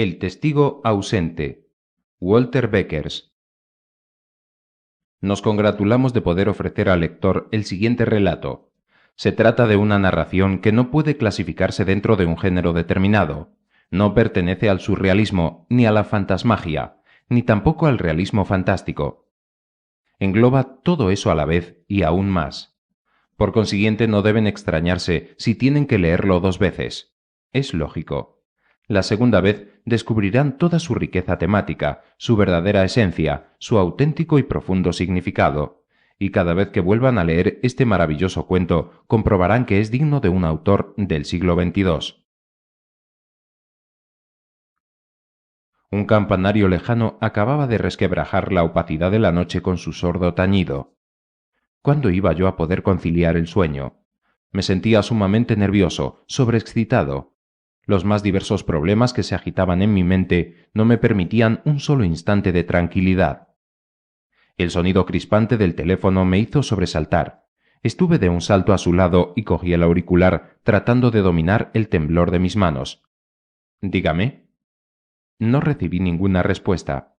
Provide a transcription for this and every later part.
El testigo ausente. Walter Beckers. Nos congratulamos de poder ofrecer al lector el siguiente relato. Se trata de una narración que no puede clasificarse dentro de un género determinado. No pertenece al surrealismo, ni a la fantasmagia, ni tampoco al realismo fantástico. Engloba todo eso a la vez y aún más. Por consiguiente, no deben extrañarse si tienen que leerlo 2 veces. Es lógico. La segunda vez descubrirán toda su riqueza temática, su verdadera esencia, su auténtico y profundo significado, y cada vez que vuelvan a leer este maravilloso cuento comprobarán que es digno de un autor del siglo XXII. Un campanario lejano acababa de resquebrajar la opacidad de la noche con su sordo tañido. ¿Cuándo iba yo a poder conciliar el sueño? Me sentía sumamente nervioso, sobreexcitado. Los más diversos problemas que se agitaban en mi mente no me permitían un solo instante de tranquilidad. El sonido crispante del teléfono me hizo sobresaltar. Estuve de un salto a su lado y cogí el auricular, tratando de dominar el temblor de mis manos. «Dígame». No recibí ninguna respuesta.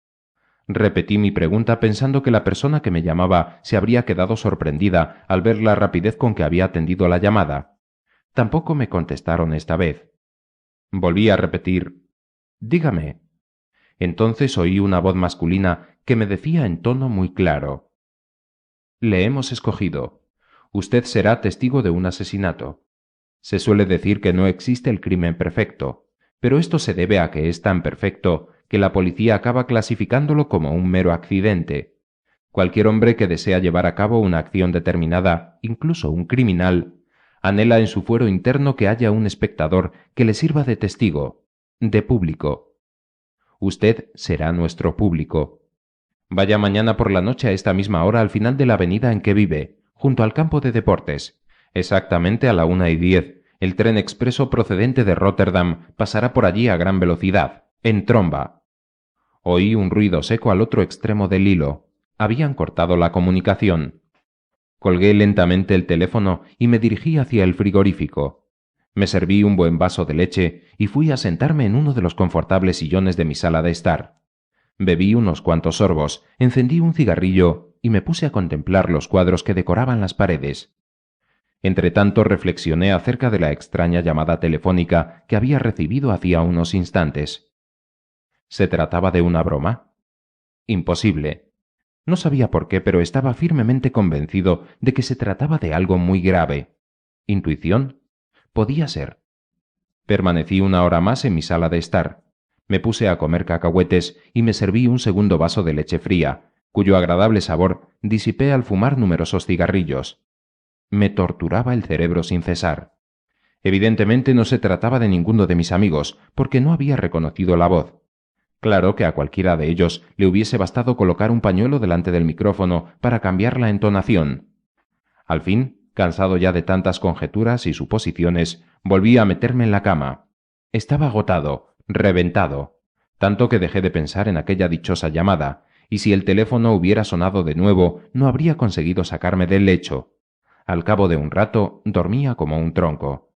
Repetí mi pregunta pensando que la persona que me llamaba se habría quedado sorprendida al ver la rapidez con que había atendido la llamada. Tampoco me contestaron esta vez. Volví a repetir «Dígame». Entonces oí una voz masculina que me decía en tono muy claro: «Le hemos escogido. Usted será testigo de un asesinato. Se suele decir que no existe el crimen perfecto, pero esto se debe a que es tan perfecto que la policía acaba clasificándolo como un mero accidente. Cualquier hombre que desea llevar a cabo una acción determinada, incluso un criminal, anhela en su fuero interno que haya un espectador que le sirva de testigo, de público. Usted será nuestro público. Vaya mañana por la noche a esta misma hora al final de la avenida en que vive, junto al campo de deportes. Exactamente a la 1:10, el tren expreso procedente de Rotterdam pasará por allí a gran velocidad, en tromba. Oí un ruido seco al otro extremo del hilo. Habían cortado la comunicación. Colgué lentamente el teléfono y me dirigí hacia el frigorífico. Me serví un buen vaso de leche y fui a sentarme en uno de los confortables sillones de mi sala de estar. Bebí unos cuantos sorbos, encendí un cigarrillo y me puse a contemplar los cuadros que decoraban las paredes. Entretanto reflexioné acerca de la extraña llamada telefónica que había recibido hacía unos instantes. ¿Se trataba de una broma? Imposible. No sabía por qué, pero estaba firmemente convencido de que se trataba de algo muy grave. ¿Intuición? Podía ser. Permanecí 1 hora más en mi sala de estar. Me puse a comer cacahuetes y me serví un segundo vaso de leche fría, cuyo agradable sabor disipé al fumar numerosos cigarrillos. Me torturaba el cerebro sin cesar. Evidentemente no se trataba de ninguno de mis amigos, porque no había reconocido la voz. Claro que a cualquiera de ellos le hubiese bastado colocar un pañuelo delante del micrófono para cambiar la entonación. Al fin, cansado ya de tantas conjeturas y suposiciones, volví a meterme en la cama. Estaba agotado, reventado, tanto que dejé de pensar en aquella dichosa llamada, y si el teléfono hubiera sonado de nuevo, no habría conseguido sacarme del lecho. Al cabo de un rato, dormía como un tronco.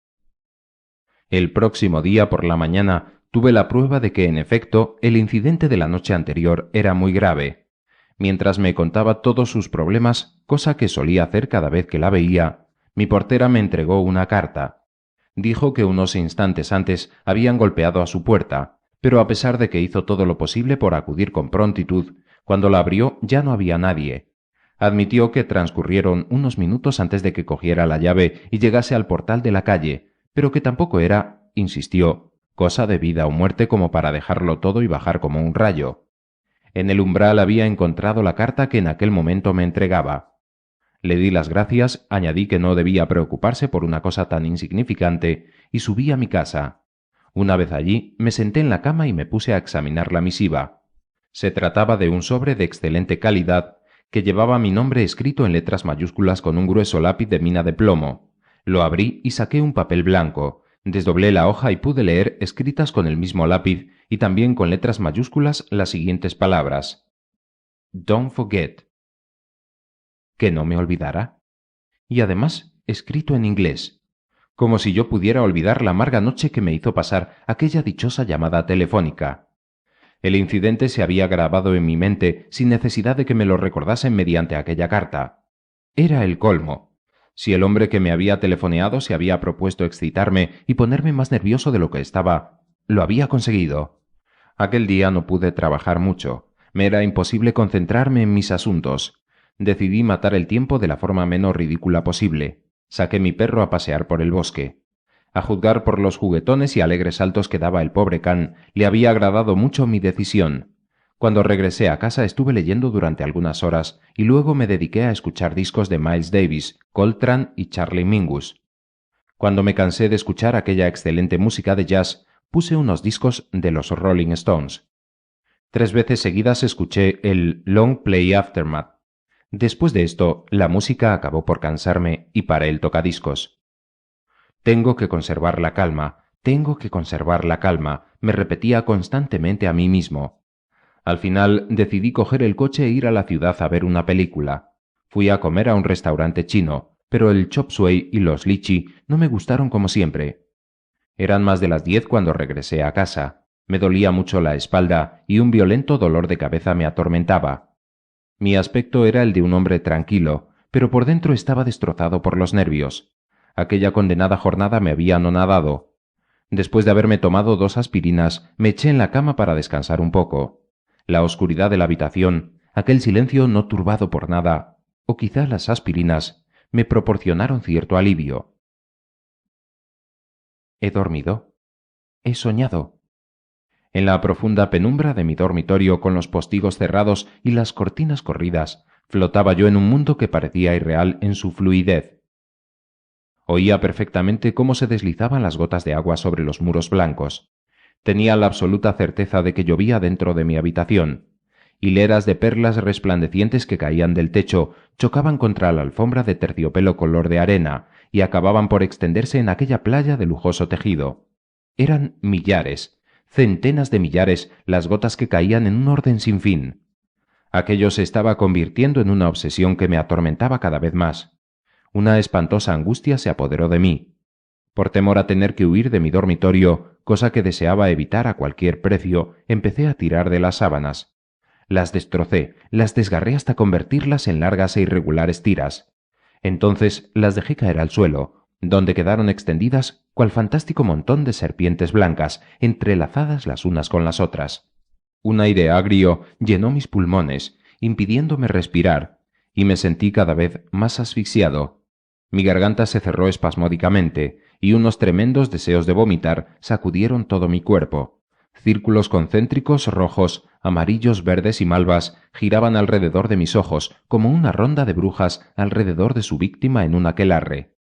El próximo día por la mañana tuve la prueba de que, en efecto, el incidente de la noche anterior era muy grave. Mientras me contaba todos sus problemas, cosa que solía hacer cada vez que la veía, mi portera me entregó una carta. Dijo que unos instantes antes habían golpeado a su puerta, pero a pesar de que hizo todo lo posible por acudir con prontitud, cuando la abrió ya no había nadie. Admitió que transcurrieron unos minutos antes de que cogiera la llave y llegase al portal de la calle, pero que tampoco era, insistió, cosa de vida o muerte como para dejarlo todo y bajar como un rayo. En el umbral había encontrado la carta que en aquel momento me entregaba. Le di las gracias, añadí que no debía preocuparse por una cosa tan insignificante y subí a mi casa. Una vez allí, me senté en la cama y me puse a examinar la misiva. Se trataba de un sobre de excelente calidad que llevaba mi nombre escrito en letras mayúsculas con un grueso lápiz de mina de plomo. Lo abrí y saqué un papel blanco, desdoblé la hoja y pude leer, escritas con el mismo lápiz y también con letras mayúsculas, las siguientes palabras: «Don't forget». ¿Que no me olvidara? Y además, escrito en inglés. como si yo pudiera olvidar la amarga noche que me hizo pasar aquella dichosa llamada telefónica. El incidente se había grabado en mi mente sin necesidad de que me lo recordasen mediante aquella carta. Era el colmo. Si el hombre que me había telefoneado se había propuesto excitarme y ponerme más nervioso de lo que estaba, lo había conseguido. Aquel día no pude trabajar mucho. Me era imposible concentrarme en mis asuntos. Decidí matar el tiempo de la forma menos ridícula posible. Saqué mi perro a pasear por el bosque. A juzgar por los juguetones y alegres saltos que daba el pobre can, le había agradado mucho mi decisión. Cuando regresé a casa estuve leyendo durante algunas horas y luego me dediqué a escuchar discos de Miles Davis, Coltrane y Charlie Mingus. Cuando me cansé de escuchar aquella excelente música de jazz, puse unos discos de los Rolling Stones. 3 veces seguidas escuché el Long Play Aftermath. Después de esto, la música acabó por cansarme y paré el tocadiscos. Tengo que conservar la calma, tengo que conservar la calma, me repetía constantemente a mí mismo. Al final decidí coger el coche e ir a la ciudad a ver una película. Fui a comer a un restaurante chino, pero el chop suey y los lichi no me gustaron como siempre. Eran más de las 10 cuando regresé a casa. Me dolía mucho la espalda y un violento dolor de cabeza me atormentaba. Mi aspecto era el de un hombre tranquilo, pero por dentro estaba destrozado por los nervios. Aquella condenada jornada me había anonadado. Después de haberme tomado 2 aspirinas, me eché en la cama para descansar un poco. La oscuridad de la habitación, aquel silencio no turbado por nada, o quizá las aspirinas, me proporcionaron cierto alivio. He dormido. He soñado. En la profunda penumbra de mi dormitorio, con los postigos cerrados y las cortinas corridas, flotaba yo en un mundo que parecía irreal en su fluidez. Oía perfectamente cómo se deslizaban las gotas de agua sobre los muros blancos. Tenía la absoluta certeza de que llovía dentro de mi habitación. Hileras de perlas resplandecientes que caían del techo chocaban contra la alfombra de terciopelo color de arena y acababan por extenderse en aquella playa de lujoso tejido. Eran millares, centenas de millares, las gotas que caían en un orden sin fin. Aquello se estaba convirtiendo en una obsesión que me atormentaba cada vez más. Una espantosa angustia se apoderó de mí. Por temor a tener que huir de mi dormitorio, cosa que deseaba evitar a cualquier precio, empecé a tirar de las sábanas. Las destrocé, las desgarré hasta convertirlas en largas e irregulares tiras. Entonces las dejé caer al suelo, donde quedaron extendidas cual fantástico montón de serpientes blancas, entrelazadas las unas con las otras. Un aire agrio llenó mis pulmones, impidiéndome respirar, y me sentí cada vez más asfixiado. Mi garganta se cerró espasmódicamente, y unos tremendos deseos de vomitar sacudieron todo mi cuerpo. Círculos concéntricos rojos, amarillos, verdes y malvas giraban alrededor de mis ojos, como una ronda de brujas alrededor de su víctima en un aquelarre.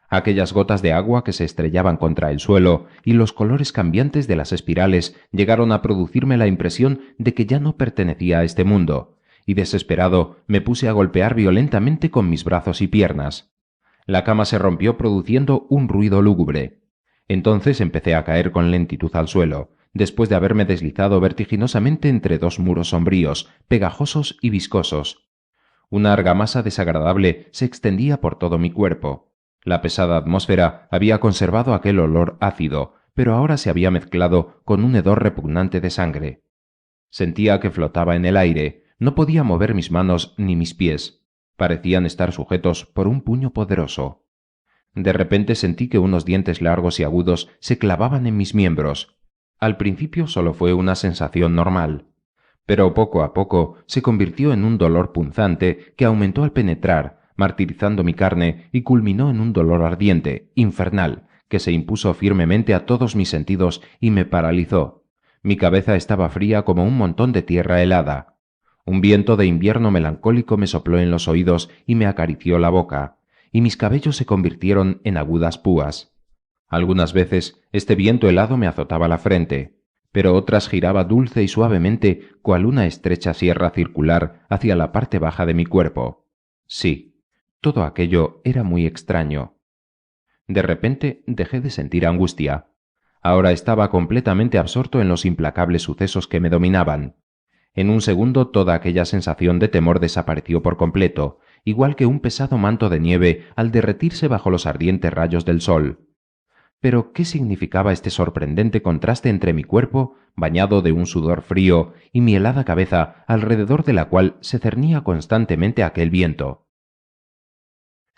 Aquellas gotas de agua que se estrellaban contra el suelo y los colores cambiantes de las espirales llegaron a producirme la impresión de que ya no pertenecía a este mundo, y desesperado me puse a golpear violentamente con mis brazos y piernas. La cama se rompió produciendo un ruido lúgubre. Entonces empecé a caer con lentitud al suelo, después de haberme deslizado vertiginosamente entre 2 muros sombríos, pegajosos y viscosos. Una argamasa desagradable se extendía por todo mi cuerpo. La pesada atmósfera había conservado aquel olor ácido, pero ahora se había mezclado con un hedor repugnante de sangre. Sentía que flotaba en el aire, no podía mover mis manos ni mis pies. Parecían estar sujetos por un puño poderoso. De repente sentí que unos dientes largos y agudos se clavaban en mis miembros. Al principio solo fue una sensación normal, pero poco a poco se convirtió en un dolor punzante que aumentó al penetrar, martirizando mi carne, y culminó en un dolor ardiente, infernal, que se impuso firmemente a todos mis sentidos y me paralizó. Mi cabeza estaba fría como un montón de tierra helada. Un viento de invierno melancólico me sopló en los oídos y me acarició la boca, y mis cabellos se convirtieron en agudas púas. Algunas veces este viento helado me azotaba la frente, pero otras giraba dulce y suavemente cual una estrecha sierra circular hacia la parte baja de mi cuerpo. Sí, todo aquello era muy extraño. De repente dejé de sentir angustia. Ahora estaba completamente absorto en los implacables sucesos que me dominaban. En un segundo toda aquella sensación de temor desapareció por completo, igual que un pesado manto de nieve al derretirse bajo los ardientes rayos del sol. Pero ¿qué significaba este sorprendente contraste entre mi cuerpo, bañado de un sudor frío, y mi helada cabeza, alrededor de la cual se cernía constantemente aquel viento?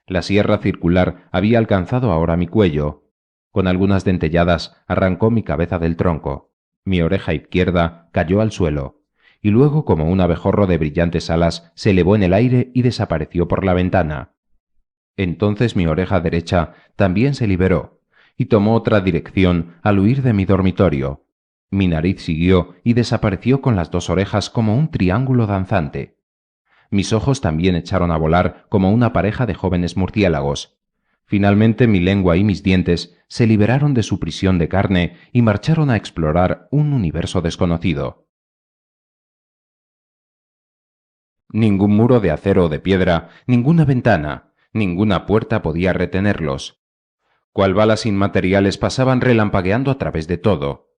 La sierra circular había alcanzado ahora mi cuello. Con algunas dentelladas arrancó mi cabeza del tronco. Mi oreja izquierda cayó al suelo, y luego, como un abejorro de brillantes alas, se elevó en el aire y desapareció por la ventana. Entonces mi oreja derecha también se liberó, y tomó otra dirección al huir de mi dormitorio. Mi nariz siguió y desapareció con las dos orejas como un triángulo danzante. Mis ojos también echaron a volar como una pareja de jóvenes murciélagos. Finalmente mi lengua y mis dientes se liberaron de su prisión de carne y marcharon a explorar un universo desconocido. Ningún muro de acero o de piedra, ninguna ventana, ninguna puerta podía retenerlos. Cual balas inmateriales pasaban relampagueando a través de todo.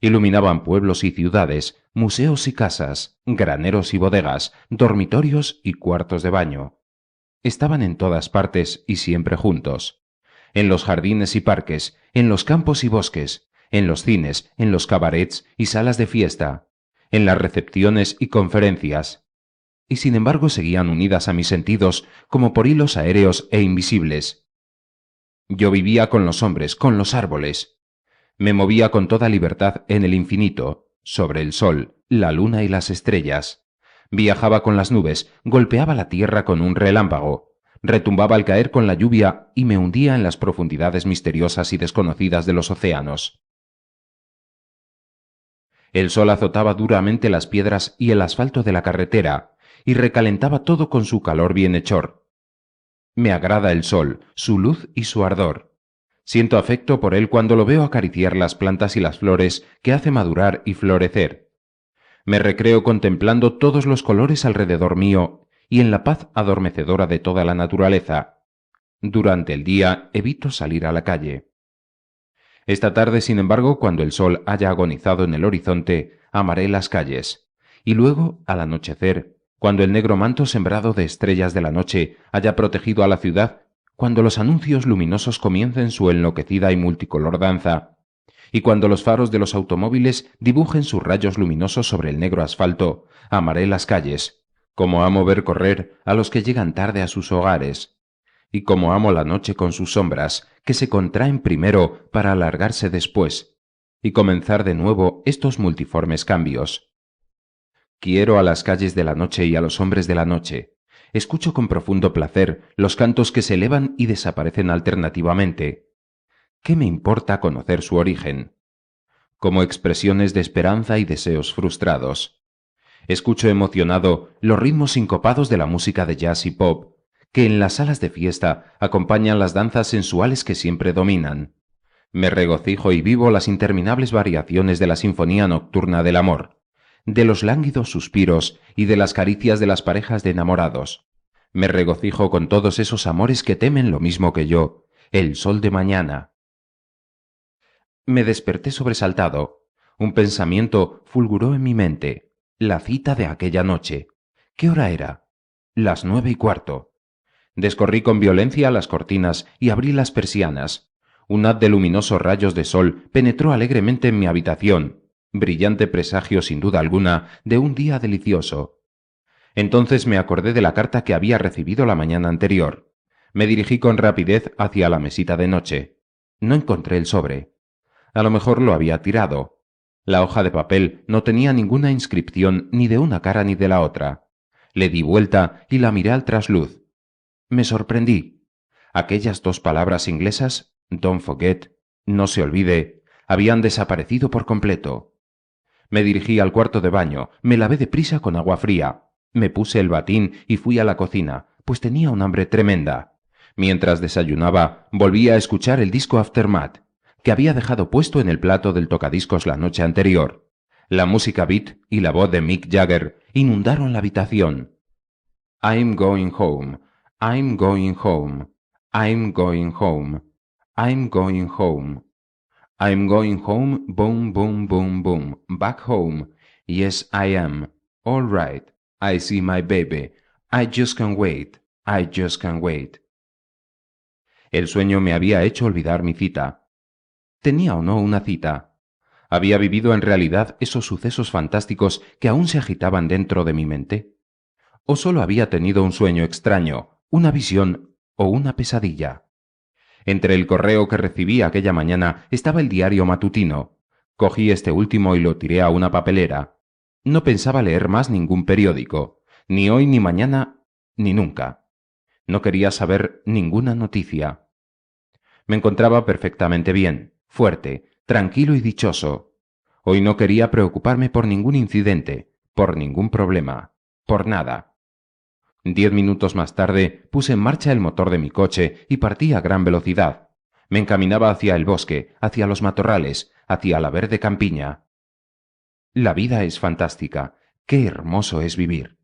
Iluminaban pueblos y ciudades, museos y casas, graneros y bodegas, dormitorios y cuartos de baño. Estaban en todas partes y siempre juntos. En los jardines y parques, en los campos y bosques, en los cines, en los cabarets y salas de fiesta, en las recepciones y conferencias. Y sin embargo seguían unidas a mis sentidos como por hilos aéreos e invisibles. Yo vivía con los hombres, con los árboles. Me movía con toda libertad en el infinito, sobre el sol, la luna y las estrellas. Viajaba con las nubes, golpeaba la tierra con un relámpago, retumbaba al caer con la lluvia y me hundía en las profundidades misteriosas y desconocidas de los océanos. El sol azotaba duramente las piedras y el asfalto de la carretera, y recalentaba todo con su calor bienhechor. Me agrada el sol, su luz y su ardor. Siento afecto por él cuando lo veo acariciar las plantas y las flores que hace madurar y florecer. Me recreo contemplando todos los colores alrededor mío y en la paz adormecedora de toda la naturaleza. Durante el día evito salir a la calle. Esta tarde, sin embargo, cuando el sol haya agonizado en el horizonte, amaré las calles. Y luego, al anochecer, cuando el negro manto sembrado de estrellas de la noche haya protegido a la ciudad, cuando los anuncios luminosos comiencen su enloquecida y multicolor danza, y cuando los faros de los automóviles dibujen sus rayos luminosos sobre el negro asfalto, amaré las calles, como amo ver correr a los que llegan tarde a sus hogares, y como amo la noche con sus sombras, que se contraen primero para alargarse después, y comenzar de nuevo estos multiformes cambios. Quiero a las calles de la noche y a los hombres de la noche. Escucho con profundo placer los cantos que se elevan y desaparecen alternativamente. ¿Qué me importa conocer su origen? Como expresiones de esperanza y deseos frustrados. Escucho emocionado los ritmos sincopados de la música de jazz y pop, que en las salas de fiesta acompañan las danzas sensuales que siempre dominan. Me regocijo y vivo las interminables variaciones de la sinfonía nocturna del amor, de los lánguidos suspiros y de las caricias de las parejas de enamorados. Me regocijo con todos esos amores que temen lo mismo que yo, el sol de mañana. Me desperté sobresaltado. Un pensamiento fulguró en mi mente. La cita de aquella noche. ¿Qué hora era? Las 9:15. Descorrí con violencia las cortinas y abrí las persianas. Un haz de luminosos rayos de sol penetró alegremente en mi habitación, brillante presagio sin duda alguna de un día delicioso. Entonces me acordé de la carta que había recibido la mañana anterior. Me dirigí con rapidez hacia la mesita de noche. No encontré el sobre. A lo mejor lo había tirado. La hoja de papel no tenía ninguna inscripción ni de una cara ni de la otra. Le di vuelta y la miré al trasluz. Me sorprendí. Aquellas dos palabras inglesas, don't forget, no se olvide, habían desaparecido por completo. Me dirigí al cuarto de baño, me lavé deprisa con agua fría, me puse el batín y fui a la cocina, pues tenía un hambre tremenda. Mientras desayunaba, volví a escuchar el disco Aftermath, que había dejado puesto en el plato del tocadiscos la noche anterior. La música beat y la voz de Mick Jagger inundaron la habitación. I'm going home, I'm going home, I'm going home, I'm going home. I'm going home, boom, boom, boom, boom, back home. Yes, I am. All right. I see my baby. I just can't wait. I just can't wait. El sueño me había hecho olvidar mi cita. ¿Tenía o no una cita? ¿Había vivido en realidad esos sucesos fantásticos que aún se agitaban dentro de mi mente? ¿O solo había tenido un sueño extraño, una visión o una pesadilla? Entre el correo que recibí aquella mañana estaba el diario matutino. Cogí este último y lo tiré a una papelera. No pensaba leer más ningún periódico, ni hoy ni mañana, ni nunca. No quería saber ninguna noticia. Me encontraba perfectamente bien, fuerte, tranquilo y dichoso. Hoy no quería preocuparme por ningún incidente, por ningún problema, por nada. 10 minutos más tarde puse en marcha el motor de mi coche y partí a gran velocidad. Me encaminaba hacia el bosque, hacia los matorrales, hacia la verde campiña. La vida es fantástica. Qué hermoso es vivir.